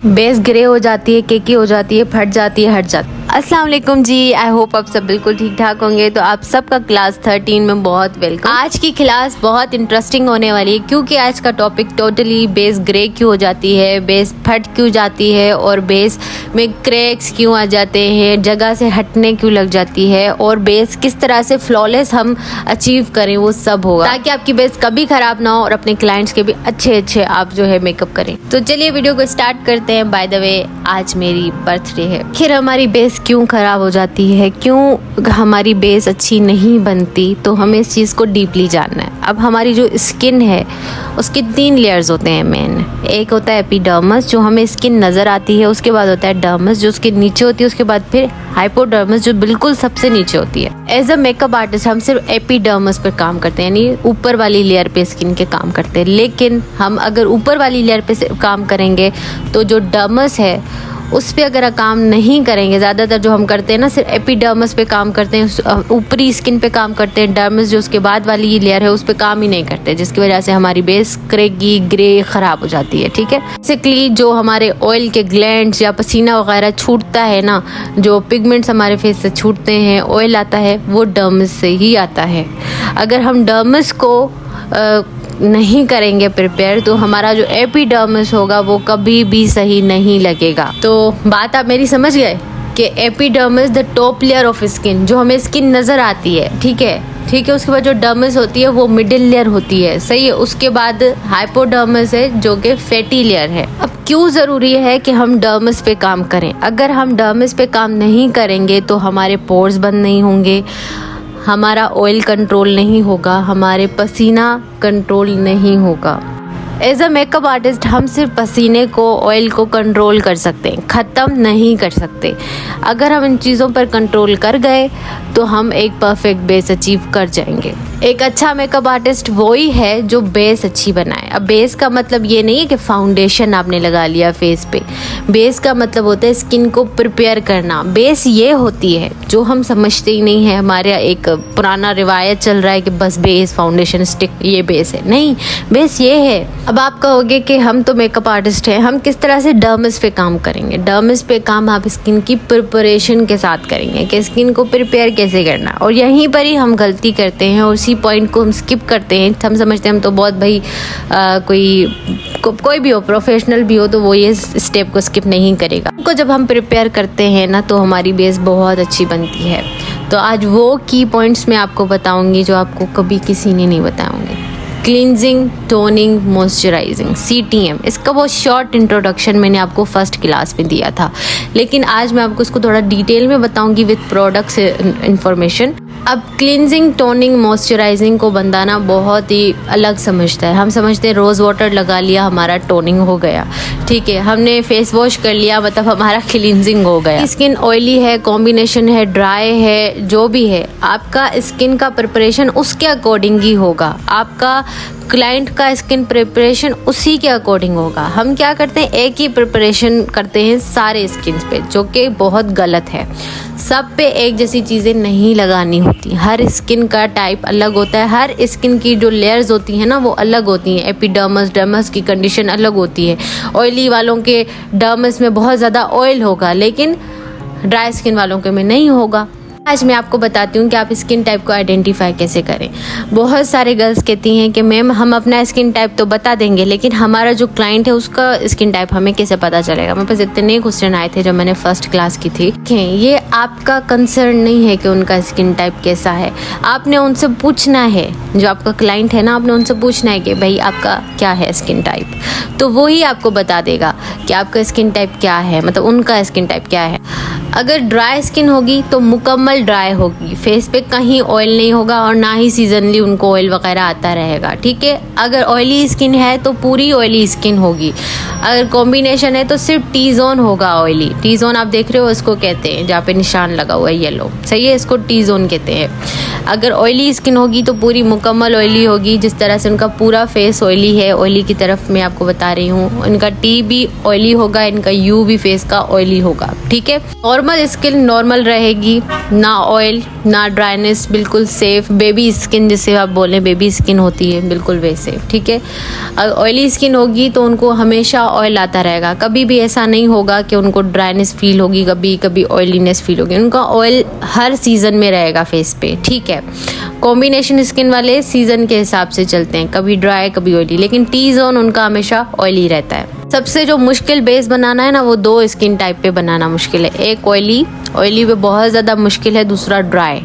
Base grey हो जाती है, केकी हो जाती है, फट जाती है, हट जाती है। अस्सलाम वालेकुम जी, आई होप आप सब बिल्कुल ठीक ठाक होंगे। तो आप सबका क्लास 13 में बहुत वेलकम। आज की क्लास बहुत इंटरेस्टिंग होने वाली है क्योंकि आज का टॉपिक टोटली बेस ग्रे क्यों हो जाती है, बेस फट क्यों जाती है और बेस में क्रैक्स क्यों आ जाते हैं, जगह से हटने क्यों लग जाती है और बेस किस तरह से फ्लॉलेस हम अचीव करें, वो सब होगा ताकि आपकी बेस कभी खराब ना हो और अपने क्लाइंट्स के भी अच्छे आप जो है मेकअप करें। तो चलिए वीडियो को स्टार्ट करते हैं। बाय द वे आज मेरी बर्थडे है। फिर हमारी बेस क्यों खराब हो जाती है, क्यों हमारी बेस अच्छी नहीं बनती, तो हमें इस चीज़ को डीपली जानना है। अब हमारी जो स्किन है उसके 3 लेयर्स होते हैं मेन। एक होता है एपिडर्मिस जो हमें स्किन नज़र आती है, उसके बाद होता है डर्मिस जो उसके नीचे होती है, उसके बाद फिर हाइपोडर्मिस जो बिल्कुल सबसे नीचे होती है। एज अ मेकअप आर्टिस्ट हम सिर्फ एपिडर्मिस पर काम करते हैं, यानी ऊपर वाली लेयर पे स्किन के काम करते हैं। लेकिन हम अगर ऊपर वाली लेयर पे काम करेंगे तो जो डर्मिस है उस पर अगर काम नहीं करेंगे, ज़्यादातर जो हम करते हैं ना सिर्फ एपिडर्मिस पे काम करते हैं, ऊपरी स्किन पे काम करते हैं, डर्मिस जो उसके बाद वाली लेयर है उस पे काम ही नहीं करते, जिसकी वजह से हमारी बेस क्रेगी ग्रे ख़राब हो जाती है। ठीक है, बेसिकली जो हमारे ऑयल के ग्लैंड्स या पसीना वगैरह छूटता है ना, जो पिगमेंट्स हमारे फेस से छूटते हैं, ऑयल आता है, वो डर्मिस से ही आता है। अगर हम डर्मिस को नहीं करेंगे प्रिपेयर तो हमारा जो एपिडर्मिस होगा वो कभी भी सही नहीं लगेगा। तो बात आप मेरी समझ गए कि epidermis the top layer of skin, जो हमें स्किन नज़र आती है। ठीक है, उसके बाद जो डर्मिस होती है वो मिडिल लेयर होती है, सही है। उसके बाद हाइपोडर्मिस है जो कि फैटी लेयर है। अब क्यों ज़रूरी है कि हम डर्मिस पे काम करें? अगर हम डर्मिस पे काम नहीं करेंगे तो हमारे पोर्स बंद नहीं होंगे, हमारा ऑयल कंट्रोल नहीं होगा, हमारे पसीना कंट्रोल नहीं होगा। एज अ मेकअप आर्टिस्ट हम सिर्फ पसीने को, ऑयल को कंट्रोल कर सकते हैं, ख़त्म नहीं कर सकते। अगर हम इन चीज़ों पर कंट्रोल कर गए तो हम एक परफेक्ट बेस अचीव कर जाएंगे। एक अच्छा मेकअप आर्टिस्ट वही है जो बेस अच्छी बनाए। अब बेस का मतलब ये नहीं है कि फाउंडेशन आपने लगा लिया फेस पे। बेस का मतलब होता है स्किन को प्रिपेयर करना। बेस ये होती है जो हम समझते ही नहीं है। हमारे एक पुराना रिवायत चल रहा है कि बस बेस, फाउंडेशन, स्टिक ये बेस है। नहीं, बेस ये है। अब आप कहोगे कि हम तो मेकअप आर्टिस्ट हैं, हम किस तरह से डर्मिस पे काम करेंगे? डर्मिस पे काम आप स्किन की प्रिपरेशन के साथ करेंगे कि स्किन को प्रिपेयर कैसे करना। और यहीं पर ही हम गलती करते हैं और उसी पॉइंट को हम स्किप करते हैं। हम समझते हैं हम तो बहुत भाई कोई भी हो, प्रोफेशनल भी हो, तो वो ये स्टेप को स्किप नहीं करेगा। उनको जब हम प्रिपेयर करते हैं ना तो हमारी बेस बहुत अच्छी बनती है। तो आज वो की पॉइंट्स मैं आपको बताऊंगी जो आपको कभी किसी ने नहीं बताऊंगी। Cleansing, toning, moisturising, CTM। इसका बहुत शॉर्ट इंट्रोडक्शन मैंने आपको फर्स्ट क्लास में दिया था, लेकिन आज मैं आपको इसको थोड़ा डिटेल में बताऊंगी विद प्रोडक्ट्स इन्फॉर्मेशन। अब क्लींजिंग, टोनिंग, मॉइस्चराइजिंग को बंदा ना बहुत ही अलग समझता है। हम समझते हैं रोज़ वाटर लगा लिया हमारा टोनिंग हो गया, ठीक है, हमने फेस वॉश कर लिया मतलब हमारा क्लींजिंग हो गया। स्किन ऑयली है, कॉम्बिनेशन है, ड्राई है, जो भी है, आपका स्किन का प्रिपरेशन उसके अकॉर्डिंग ही होगा। आपका क्लाइंट का स्किन प्रिपरेशन उसी के अकॉर्डिंग होगा। हम क्या करते हैं, एक ही प्रिपरेशन करते हैं सारे स्किन पे, जो कि बहुत गलत है। सब पे एक जैसी चीज़ें नहीं लगानी होती। हर स्किन का टाइप अलग होता है, हर स्किन की जो लेयर्स होती हैं ना वो अलग होती हैं। एपिडर्मिस, डर्मिस की कंडीशन अलग होती है। ऑयली वालों के डर्मिस में बहुत ज़्यादा ऑयल होगा, लेकिन ड्राई स्किन वालों के में नहीं होगा। आज मैं आपको बताती हूँ कि आप स्किन टाइप को आइडेंटिफाई कैसे करें। बहुत सारे गर्ल्स कहती हैं कि मैम हम अपना स्किन टाइप तो बता देंगे, लेकिन हमारा जो क्लाइंट है उसका स्किन टाइप हमें कैसे पता चलेगा? मेरे पास इतने क्वेश्चन आए थे जब मैंने फर्स्ट क्लास की थी। ये आपका कंसर्न नहीं है कि उनका स्किन टाइप कैसा है। आपने उनसे पूछना है, जो आपका क्लाइंट है ना, आपने उनसे पूछना है कि भाई आपका क्या है स्किन टाइप, तो वो ही आपको बता देगा कि आपका स्किन टाइप क्या है, मतलब उनका स्किन टाइप क्या है। अगर ड्राई स्किन होगी तो मुकम्मल ड्राई होगी, फेस पे कहीं ऑयल नहीं होगा और ना ही सीजनली उनको ऑयल वगैरह आता रहेगा। ठीक है, अगर ऑयली स्किन है तो पूरी ऑयली स्किन होगी। अगर कॉम्बिनेशन है तो सिर्फ टी जोन होगा ऑयली। टी जोन आप देख रहे हो, इसको कहते हैं जहाँ पे निशान लगा हुआ है येलो, सही है, इसको टी जोन कहते हैं। अगर ऑयली स्किन होगी तो पूरी मुकम्मल ऑयली होगी, जिस तरह से उनका पूरा फेस ऑयली है, ऑयली की तरफ मैं आपको बता रही हूँ। इनका टी भी ऑयली होगा, इनका यू भी फेस का ऑयली होगा। ठीक है, और नॉर्मल स्किन नॉर्मल रहेगी, ना ऑयल ना ड्राइनेस, बिल्कुल सेफ। बेबी स्किन जिसे आप बोलें, बेबी स्किन होती है बिल्कुल वैसे, ठीक है। अगर ऑयली स्किन होगी तो उनको हमेशा ऑयल आता रहेगा, कभी भी ऐसा नहीं होगा कि उनको ड्राइनेस फील होगी, कभी कभी ऑयलीनेस फील होगी। उनका ऑयल हर सीज़न में रहेगा फेस पे, ठीक है। कॉम्बिनेशन स्किन वाले सीज़न के हिसाब से चलते हैं, कभी ड्राई कभी ऑयली, लेकिन टी जोन उनका हमेशा ऑयली रहता है। सबसे जो मुश्किल बेस बनाना है ना, वो दो स्किन टाइप पे बनाना मुश्किल है। एक ऑयली पे बहुत ज़्यादा मुश्किल है, दूसरा ड्राई।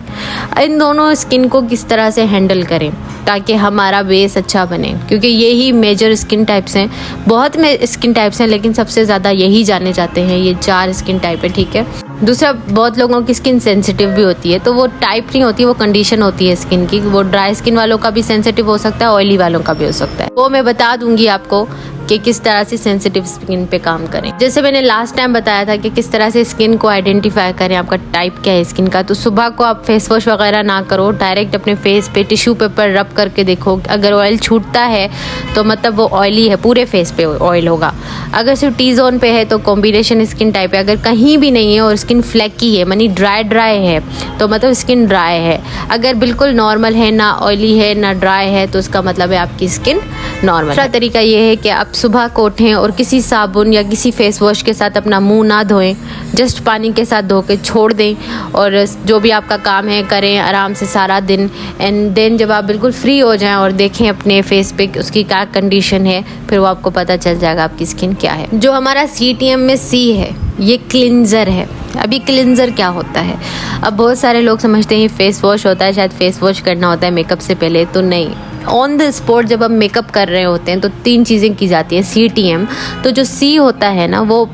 इन दोनों स्किन को किस तरह से हैंडल करें ताकि हमारा बेस अच्छा बने, क्योंकि यही मेजर स्किन टाइप्स हैं। बहुत में स्किन टाइप्स हैं लेकिन सबसे ज़्यादा यही जाने जाते हैं, ये 4 स्किन टाइप है, ठीक है। दूसरा, बहुत लोगों की स्किन सेंसिटिव भी होती है, तो वो टाइप नहीं होती, वो कंडीशन होती है स्किन की। वो ड्राई स्किन वालों का भी सेंसिटिव हो सकता है, ऑयली वालों का भी हो सकता है। वो मैं बता दूंगी आपको कि किस तरह से सेंसिटिव स्किन पे काम करें। जैसे मैंने लास्ट टाइम बताया था कि किस तरह से स्किन को आइडेंटिफाई करें, आपका टाइप क्या है स्किन का। तो सुबह को आप फेस वॉश वगैरह ना करो, डायरेक्ट अपने फेस पे टिश्यू पेपर रब करके देखो। अगर ऑयल छूटता है तो मतलब वो ऑयली है, पूरे फेस पे ऑयल होगा। अगर सिर्फ टी जोन पे है तो कॉम्बिनेशन स्किन टाइप है। अगर कहीं भी नहीं है और स्किन फ्लैकी है, मानी ड्राई है, तो मतलब स्किन ड्राई है। अगर बिल्कुल नॉर्मल है, ना ऑयली है ना ड्राई है, तो उसका मतलब है आपकी स्किन नॉर्मल। दूसरा तरीका ये है कि आप सुबह को उठें और किसी साबुन या किसी फेस वॉश के साथ अपना मुंह ना धोएं, जस्ट पानी के साथ धो के छोड़ दें और जो भी आपका काम है करें आराम से सारा दिन। एंड देन जब आप बिल्कुल फ्री हो जाएं और देखें अपने फेस पे उसकी क्या कंडीशन है, फिर वो आपको पता चल जाएगा आपकी स्किन क्या है। जो हमारा CTM में C है, ये क्लिंजर है। अभी क्लिंजर क्या होता है? अब बहुत सारे लोग समझते हैं ये फेस वॉश होता है, शायद फेस वॉश करना होता है मेकअप से पहले, तो नहीं। ऑन द स्पॉट जब हम मेकअप कर रहे होते हैं तो 3 चीज़ें की जाती है। CTM, तो जो C होता है ना, वो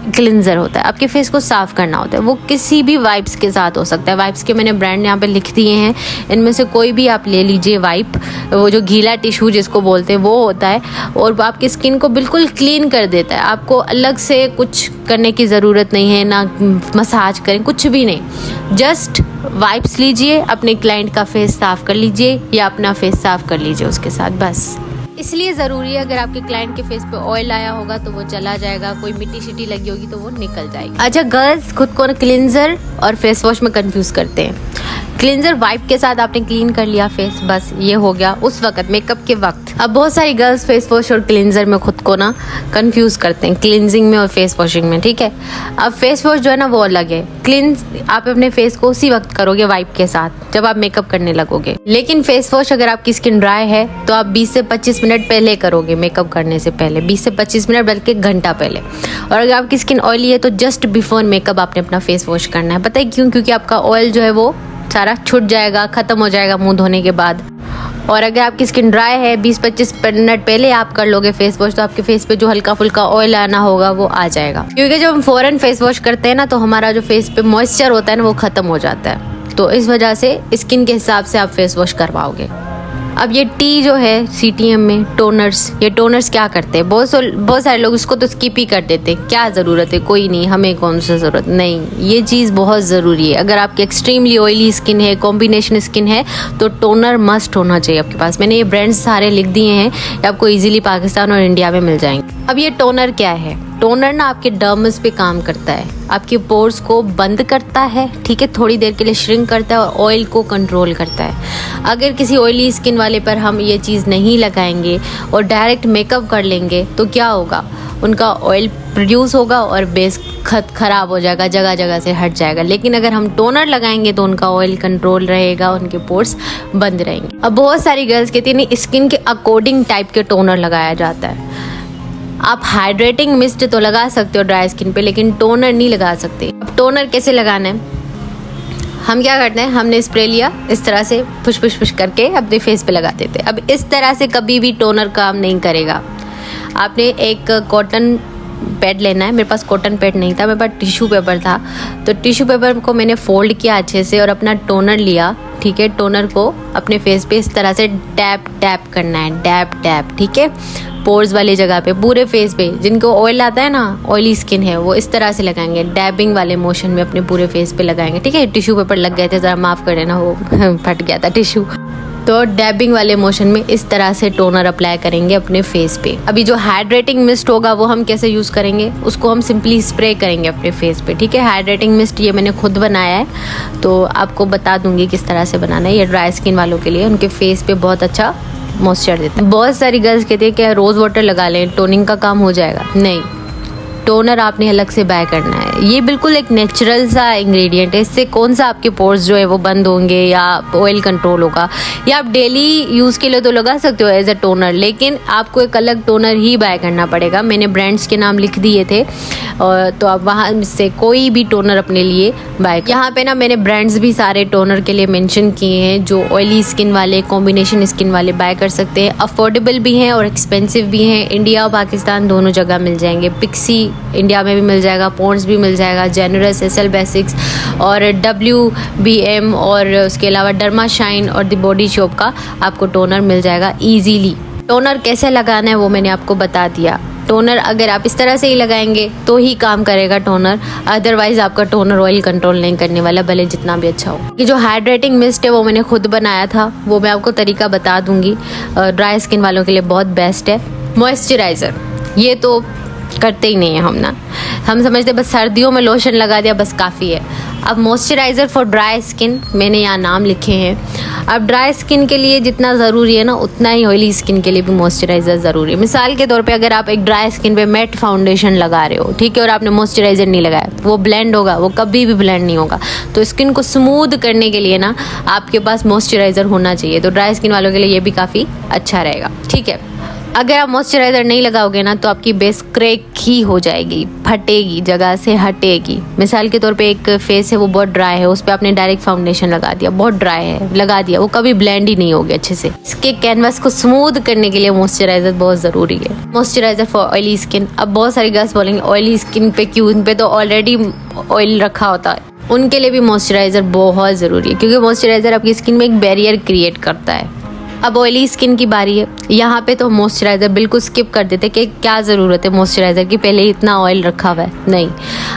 क्लिंजर होता है, आपके फेस को साफ करना होता है। वो किसी भी वाइप्स के साथ हो सकता है। वाइप्स के मैंने ब्रांड यहाँ पे लिख दिए हैं, इनमें से कोई भी आप ले लीजिए वाइप। वो जो गीला टिश्यू जिसको बोलते हैं वो होता है और वो आपकी स्किन को बिल्कुल क्लीन कर देता है। आपको अलग से कुछ करने की ज़रूरत नहीं है, ना मसाज करें, कुछ भी नहीं। जस्ट वाइप्स लीजिए, अपने क्लाइंट का फेस साफ कर लीजिए या अपना फेस साफ कर लीजिए उसके साथ, बस। इसलिए ज़रूरी है, अगर आपके क्लाइंट के फेस पे ऑयल आया होगा तो वो चला जाएगा, कोई मिट्टी शिट्टी लगी होगी तो वो निकल जाएगी। अच्छा, गर्ल्स खुद को क्लिंजर और फेस वॉश में कंफ्यूज करते हैं। क्लिंजर वाइप के साथ आपने क्लीन कर लिया फेस, बस ये हो गया उस वक्त, मेकअप के वक्त। अब बहुत सारी गर्ल्स फेस वॉश और क्लिंजर में खुद को ना कंफ्यूज करते हैं, क्लिंजिंग में और फेस वॉशिंग में, ठीक है। अब फेस वॉश जो है ना वो अलग है। क्लिंज आप अपने फेस को उसी वक्त करोगे वाइप के साथ जब आप मेकअप करने लगोगे, लेकिन फेस वॉश अगर आपकी स्किन ड्राई है तो आप 20 से 25 मिनट पहले करोगे, मेकअप करने से पहले 20 से 25 मिनट, बल्कि घंटा पहले। और अगर आपकी स्किन ऑयली है तो जस्ट बिफोर मेकअप आपने अपना फेस वॉश करना है। पता है क्यों? क्योंकि आपका ऑयल जो है वो सारा छूट जाएगा, ख़त्म हो जाएगा मुंह धोने के बाद। और अगर आपकी स्किन ड्राई है, 20-25 मिनट पहले आप कर लोगे फेस वॉश, तो आपके फेस पे जो हल्का फुल्का ऑयल आना होगा वो आ जाएगा। क्योंकि जब हम फ़ौरन फेस वॉश करते हैं ना तो हमारा जो फेस पे मॉइस्चर होता है ना वो ख़त्म हो जाता है, तो इस वजह से स्किन के हिसाब से आप फेस वॉश करवाओगे। अब ये टी जो है CTM में टोनर्स, ये टोनर्स क्या करते हैं? बहुत सारे लोग इसको तो स्किप ही कर देते हैं, क्या ज़रूरत है, कोई नहीं, हमें कौन सा ज़रूरत नहीं। ये चीज़ बहुत ज़रूरी है। अगर आपकी एक्सट्रीमली ऑयली स्किन है, कॉम्बिनेशन स्किन है, तो टोनर मस्ट होना चाहिए आपके पास। मैंने ये ब्रांड्स सारे लिख दिए हैं, ये आपको ईजिली पाकिस्तान और इंडिया में मिल जाएंगे। अब ये टोनर क्या है? टोनर ना आपके डर्म्स पे काम करता है, आपके पोर्स को बंद करता है, ठीक है, थोड़ी देर के लिए श्रिंक करता है और ऑयल को कंट्रोल करता है। अगर किसी ऑयली स्किन वाले पर हम ये चीज़ नहीं लगाएंगे और डायरेक्ट मेकअप कर लेंगे तो क्या होगा? उनका ऑयल प्रोड्यूस होगा और बेस ख़राब हो जाएगा, जगह जगह से हट जाएगा। लेकिन अगर हम टोनर लगाएंगे तो उनका ऑयल कंट्रोल रहेगा, उनके पोर्स बंद रहेंगे। अब बहुत सारी गर्ल्स कहती हैं नहीं, स्किन के अकॉर्डिंग टाइप के टोनर लगाया जाता है। आप हाइड्रेटिंग मिस्ट तो लगा सकते हो ड्राई स्किन पे, लेकिन टोनर नहीं लगा सकते। अब टोनर कैसे लगाना है? हम क्या करते हैं, हमने स्प्रे लिया, इस तरह से पुश करके अपने फेस पे लगा देते हैं। अब इस तरह से कभी भी टोनर काम नहीं करेगा। आपने एक कॉटन पैड लेना है। मेरे पास कॉटन पैड नहीं था, मेरे पास टिश्यू पेपर था, तो टिश्यू पेपर को मैंने फोल्ड किया अच्छे से और अपना टोनर लिया, ठीक है। टोनर को अपने फेस पे इस तरह से टैप करना है, टैप, ठीक है, पोर्स वाली जगह पे, पूरे फेस पे। जिनको ऑयल आता है ना, ऑयली स्किन है, वो इस तरह से लगाएंगे, डैबिंग वाले मोशन में अपने पूरे फेस पे लगाएंगे, ठीक है। टिश्यू पेपर लग गए थे, ज़रा माफ़ कर देना, वो फट गया था टिश्यू। तो डैबिंग वाले मोशन में इस तरह से टोनर अप्लाई करेंगे अपने फेस पे। अभी जो हाइड्रेटिंग मिस्ट होगा वो हम कैसे यूज़ करेंगे, उसको हम सिंपली स्प्रे करेंगे अपने फेस पे, ठीक है। हाइड्रेटिंग मिस्ट ये मैंने खुद बनाया है, तो आपको बता दूंगी किस तरह से बनाना है। ये ड्राई स्किन वालों के लिए, उनके फेस पे बहुत अच्छा मॉइस्चर देते हैं। बहुत सारी गर्ल्स कहती है कि रोज़ वाटर लगा लें, टोनिंग का काम हो जाएगा। नहीं, टोनर आपने अलग से बाय करना है। ये बिल्कुल एक नेचुरल सा इंग्रेडिएंट है, इससे कौन सा आपके पोर्स जो है वो बंद होंगे या ऑयल कंट्रोल होगा। या आप डेली यूज़ के लिए तो लगा सकते हो एज अ टोनर, लेकिन आपको एक अलग टोनर ही बाय करना पड़ेगा। मैंने ब्रांड्स के नाम लिख दिए थे, और तो आप वहाँ से कोई भी टोनर अपने लिए बाय। यहाँ पे ना मैंने ब्रांड्स भी सारे टोनर के लिए मेंशन किए हैं, जो ऑयली स्किन वाले, कॉम्बिनेशन स्किन वाले बाय कर सकते हैं। अफोर्डेबल भी हैं और एक्सपेंसिव भी हैं। इंडिया और पाकिस्तान दोनों जगह मिल जाएंगे। पिक्सी इंडिया में भी मिल जाएगा, पॉन्ड्स भी मिल जाएगा, जेनरस, एसएल बेसिक्स और WBM, और उसके अलावा डर्मा शाइन और द बॉडी शॉप का आपको टोनर मिल जाएगा ईजीली। टोनर कैसे लगाना है वो मैंने आपको बता दिया। टोनर अगर आप इस तरह से ही लगाएंगे तो ही काम करेगा टोनर, अदरवाइज आपका टोनर ऑयल कंट्रोल नहीं करने वाला, भले जितना भी अच्छा हो। ये जो हाइड्रेटिंग मिस्ट है वो मैंने खुद बनाया था, वो मैं आपको तरीका बता दूंगी। ड्राई स्किन वालों के लिए बहुत बेस्ट है। मॉइस्चराइज़र ये तो करते ही नहीं है हम समझते बस सर्दियों में लोशन लगा दिया बस काफ़ी है। अब मॉइस्चराइज़र फॉर ड्राई स्किन मैंने यहाँ नाम लिखे हैं। अब ड्राई स्किन के लिए जितना ज़रूरी है ना, उतना ही ऑयली स्किन के लिए भी मॉइस्चराइज़र ज़रूरी है। मिसाल के तौर पे अगर आप एक ड्राई स्किन पे मैट फाउंडेशन लगा रहे हो, ठीक है, और आपने मॉइस्चराइज़र नहीं लगाया, वो ब्लेंड होगा, वो कभी भी ब्लेंड नहीं होगा। तो स्किन को स्मूथ करने के लिए ना आपके पास मॉइस्चराइज़र होना चाहिए। तो ड्राई स्किन वालों के लिए ये भी काफ़ी अच्छा रहेगा, ठीक है। अगर आप मॉइस्चराइज़र नहीं लगाओगे ना तो आपकी बेस क्रैक ही हो जाएगी, फटेगी, जगह से हटेगी। मिसाल के तौर पे एक फेस है वो बहुत ड्राई है, उस पर आपने डायरेक्ट फाउंडेशन लगा दिया, बहुत ड्राई है, लगा दिया, वो कभी ब्लेंड ही नहीं होगी अच्छे से। इसके कैनवस को स्मूथ करने के लिए मॉइस्चराइज़र बहुत ज़रूरी है। Moisturiser for oily skin. अब बहुत सारी गर्ल्स बोलेंगे ऑयली स्किन पे क्यों, उन पे तो ऑलरेडी ऑयल रखा होता है। उनके लिए भी मॉइस्चराइज़र बहुत ज़रूरी है, क्योंकि मॉइस्चराइज़र आपकी स्किन में एक बैरियर क्रिएट करता है। अब ऑयली स्किन की बारी है, यहाँ पे तो मॉइस्चराइज़र बिल्कुल स्किप कर देते कि क्या ज़रूरत है मॉइस्चराइज़र की, पहले ही इतना ऑयल रखा हुआ है। नहीं,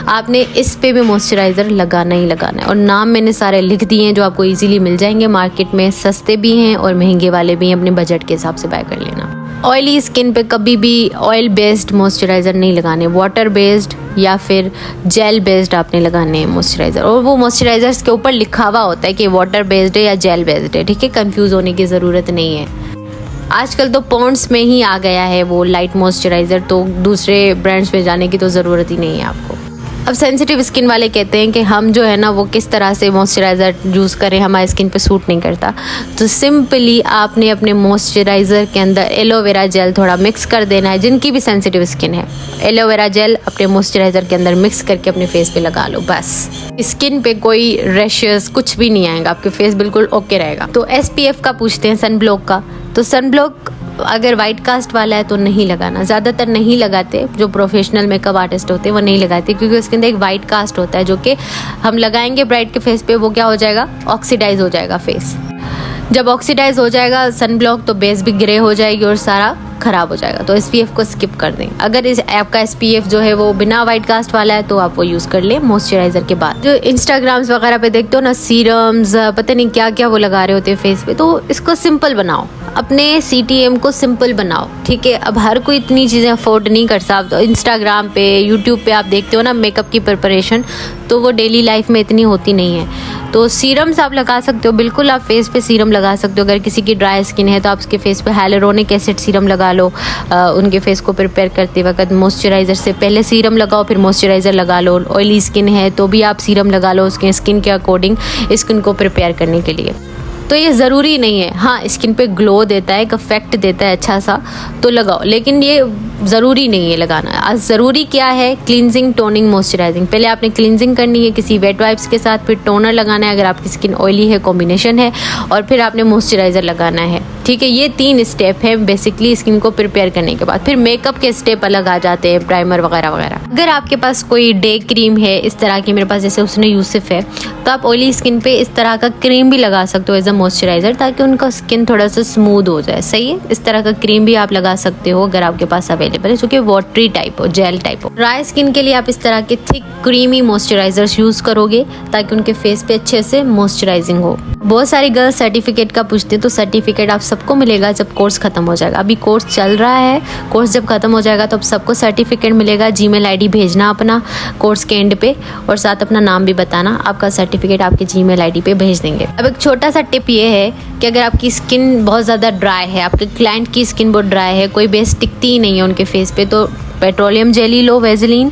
आपने इस पे भी मॉइस्चराइज़र लगाना ही लगाना है। और नाम मैंने सारे लिख दिए हैं जो आपको इजीली मिल जाएंगे मार्केट में, सस्ते भी हैं और महंगे वाले भी हैं, अपने बजट के हिसाब से बाय कर लेना। ऑयली स्किन पे कभी भी ऑयल बेस्ड मॉइस्चराइज़र नहीं लगाने, वाटर बेस्ड या फिर जेल बेस्ड आपने लगाने हैं मॉइस्चराइज़र। और वो मॉइस्चराइज़र्स के ऊपर लिखा हुआ होता है कि वाटर बेस्ड है या जेल बेस्ड है, ठीक है, कंफ्यूज होने की ज़रूरत नहीं है। आजकल तो पॉन्ड्स में ही आ गया है वो लाइट मॉइस्चराइज़र, तो दूसरे ब्रांड्स में जाने की तो ज़रूरत ही नहीं है आपको। अब सेंसिटिव स्किन वाले कहते हैं कि हम जो है ना वो किस तरह से मॉइस्चराइज़र यूज़ करें, हमारी स्किन पे सूट नहीं करता। तो सिंपली आपने अपने मॉइस्चराइज़र के अंदर एलोवेरा जेल थोड़ा मिक्स कर देना है। जिनकी भी सेंसिटिव स्किन है, एलोवेरा जेल अपने मॉइस्चराइज़र के अंदर मिक्स करके अपने फेस पे लगा लो, बस। स्किन पे कोई रैशेस कुछ भी नहीं आएगा, आपके फेस बिल्कुल ओके रहेगा। तो SPF का पूछते हैं, सन ब्लॉक का। तो सन ब्लॉक अगर वाइट कास्ट वाला है तो नहीं लगाना, ज़्यादातर नहीं लगाते। जो प्रोफेशनल मेकअप आर्टिस्ट होते हैं वो नहीं लगाते, क्योंकि उसके अंदर एक वाइट कास्ट होता है जो कि हम लगाएंगे ब्राइट के फेस पे, वो क्या हो जाएगा, ऑक्सीडाइज हो जाएगा फेस। जब ऑक्सीडाइज हो जाएगा सन ब्लॉक तो बेस भी ग्रे हो जाएगी और सारा ख़राब हो जाएगा। तो SPF को स्किप कर दें। अगर इस आपका SPF जो है वो बिना वाइट कास्ट वाला है तो आप वो यूज़ कर लें मॉइस्चराइज़र के बाद। जो इंस्टाग्राम्स वगैरह पे देखते हो ना, सीरम्स पता नहीं क्या क्या वो लगा रहे होते हैं फेस पे, तो इसको सिंपल बनाओ, अपने CTM को सिंपल बनाओ, ठीक है। अब हर कोई इतनी चीज़ें अफोर्ड नहीं कर सकता। तो इंस्टाग्राम पे, यूट्यूब पे आप देखते हो ना मेकअप की प्रिपरेशन, तो वो डेली लाइफ में इतनी होती नहीं है। तो सीरम्स आप लगा सकते हो, बिल्कुल आप फेस पे सीरम लगा सकते हो। अगर किसी की ड्राई स्किन है तो आप उसके फेस पे हाइलुरोनिक एसिड सीरम लगा लो। उनके फेस को प्रिपेयर करते वक्त मॉइस्चराइज़र से पहले सीरम लगाओ, फिर मॉइस्चराइज़र लगा लो। ऑयली स्किन है तो भी आप सीरम लगा लो उसके स्किन के अकॉर्डिंग, स्किन को प्रिपेयर करने के लिए। तो ये ज़रूरी नहीं है, हाँ स्किन पे ग्लो देता है, एक इफेक्ट देता है अच्छा सा, तो लगाओ, लेकिन ये ज़रूरी नहीं है लगाना। आज ज़रूरी क्या है, क्लींजिंग, टोनिंग, मॉइस्चराइजिंग। पहले आपने क्लींजिंग करनी है किसी वेट वाइप्स के साथ, फिर टोनर लगाना है अगर आपकी स्किन ऑयली है, कॉम्बिनेशन है, और फिर आपने मॉइस्चराइज़र लगाना है, ठीक है। ये 3 स्टेप है बेसिकली स्किन को प्रिपेयर करने के बाद। फिर मेकअप के स्टेप अलग आ जाते हैं, प्राइमर वगैरह वगैरह। अगर आपके पास कोई डे क्रीम है इस तरह की, मेरे पास जैसे उसने यूसुफ है, तो आप ऑयली स्किन पे इस तरह का क्रीम भी लगा सकते हो एज अ मॉइस्चराइज़र, ताकि उनका स्किन थोड़ा सा स्मूथ हो जाए। सही है, इस तरह का क्रीम भी आप लगा सकते हो अगर आपके पास अवेलेबल अवेलेबल है जो कि वाटरी टाइप हो, जेल टाइप हो। ड्राई स्किन के लिए आप इस तरह के थिक क्रीमी मॉइस्चराइजर्स यूज करोगे ताकि उनके फेस पे अच्छे से मॉइस्चराइजिंग हो। बहुत सारी गर्ल्स सर्टिफिकेट का पूछते हैं, तो सर्टिफिकेट आप सबको मिलेगा जब कोर्स खत्म हो जाएगा। अभी कोर्स चल रहा है, कोर्स जब खत्म हो जाएगा तो अब सबको सर्टिफिकेट मिलेगा। जीमेल आईडी भेजना अपना कोर्स के एंड पे, और साथ अपना नाम भी बताना, आपका सर्टिफिकेट आपके जीमेल आईडी पे भेज देंगे। अब एक छोटा सा टिप ये है कि अगर आपकी स्किन बहुत ज़्यादा ड्राई है, आपके क्लाइंट की स्किन बहुत ड्राई है, कोई बेस टिकती ही नहीं है उनके फेस पे, तो पेट्रोलियम जेली लो, वेजलीन,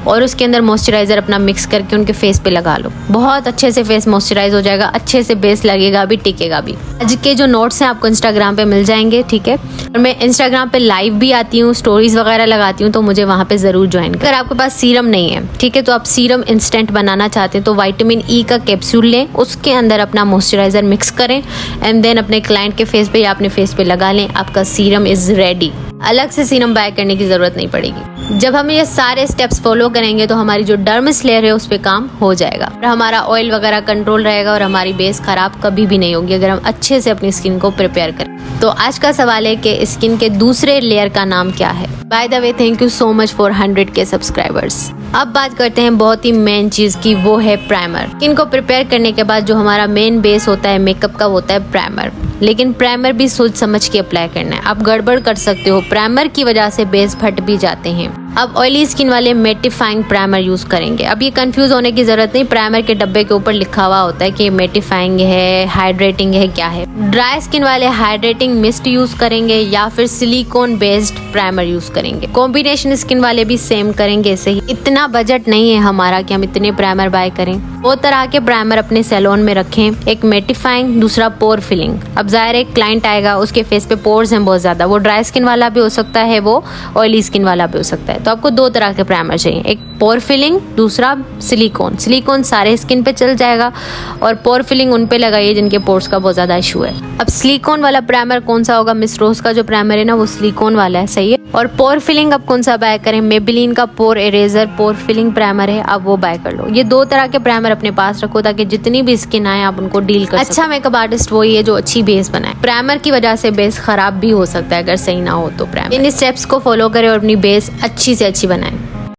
और उसके अंदर मॉइस्चराइज़र अपना मिक्स करके उनके फेस पे लगा लो। बहुत अच्छे से फेस मॉइस्चराइज हो जाएगा, अच्छे से बेस लगेगा भी, टिकेगा भी। आज के जो नोट्स हैं आपको इंस्टाग्राम पे मिल जाएंगे, ठीक है। और मैं इंस्टाग्राम पे लाइव भी आती हूँ, स्टोरीज वगैरह लगाती हूँ, तो मुझे वहाँ पे ज़रूर ज्वाइन करें। अगर आपके पास सीरम नहीं है, ठीक है, तो आप सीरम इंस्टेंट बनाना चाहते हैं तो विटामिन ई का कैप्सूल लें, उसके अंदर अपना मॉइस्चराइज़र मिक्स करें एंड देन अपने क्लाइंट के फेस पे या अपने फेस पे लगा लें। आपका सीरम इज़ रेडी। अलग से सीरम बाय करने की ज़रूरत नहीं पड़ेगी। जब हम ये सारे स्टेप्स फॉलो करेंगे तो हमारी जो डर्मिस लेयर है उस पर काम हो जाएगा, और हमारा ऑयल वगैरह कंट्रोल रहेगा और हमारी बेस खराब कभी भी नहीं होगी अगर हम अच्छे से अपनी स्किन को प्रिपेयर करें। तो आज का सवाल है कि स्किन के दूसरे लेयर का नाम क्या है। By the way, thank you so much for 100K subscribers. अब बात करते हैं बहुत ही मेन चीज की, वो है प्राइमर। स्किन को प्रिपेयर करने के बाद जो हमारा मेन बेस होता है मेकअप का, होता है प्राइमर। लेकिन प्राइमर भी सोच समझ के अप्लाई करना है, आप गड़बड़ कर सकते हो, प्राइमर की वजह से बेस फट भी जाते हैं। अब ऑयली स्किन वाले मेटिफाइंग प्राइमर यूज करेंगे। अब ये कंफ्यूज होने की जरूरत नहीं, प्राइमर के डब्बे के ऊपर लिखा हुआ होता है कि मेटिफाइंग है, हाइड्रेटिंग है, क्या है। ड्राई स्किन वाले हाइड्रेटिंग मिस्ट यूज करेंगे या फिर सिलिकॉन बेस्ड प्राइमर यूज करेंगे। कॉम्बिनेशन स्किन वाले भी सेम करेंगे ऐसे ही। इतना बजट नहीं है हमारा कि हम इतने प्राइमर बाय करें। दो तरह के प्राइमर अपने सैलून में रखें, एक मेटिफाइंग, दूसरा पोर फिलिंग। अब जाहिर है क्लाइंट आएगा, उसके फेस पे पोर्स हैं बहुत ज्यादा, वो ड्राई स्किन वाला भी हो सकता है, वो ऑयली स्किन वाला भी हो सकता है। तो आपको दो तरह के प्राइमर चाहिए, एक पोर फिलिंग, दूसरा सिलिकॉन। सिलिकॉन सारे स्किन पे चल जाएगा और पोर फिलिंग उन पे लगाइए जिनके पोर्स का बहुत ज्यादा इशू है। अब सिलिकॉन वाला प्राइमर कौन सा होगा? मिस रोज का जो प्राइमर है ना, वो सिलिकॉन वाला है, सही है। और पोर फिलिंग अब कौन सा बाय करें? मेबेलिन का पोर इरेजर पोर फिलिंग प्राइमर है, आप वो बाय कर लो। ये दो तरह के प्राइमर अपने पास रखो ताकि जितनी भी स्किन आए आप उनको डील कर सको। अच्छा मेकअप आर्टिस्ट वही है जो अच्छी बेस बनाए। प्राइमर की वजह से बेस खराब भी हो सकता है अगर सही ना हो तो। प्राइमर इन स्टेप्स को फॉलो करें और अपनी बेस अच्छी से अच्छी बनाएं।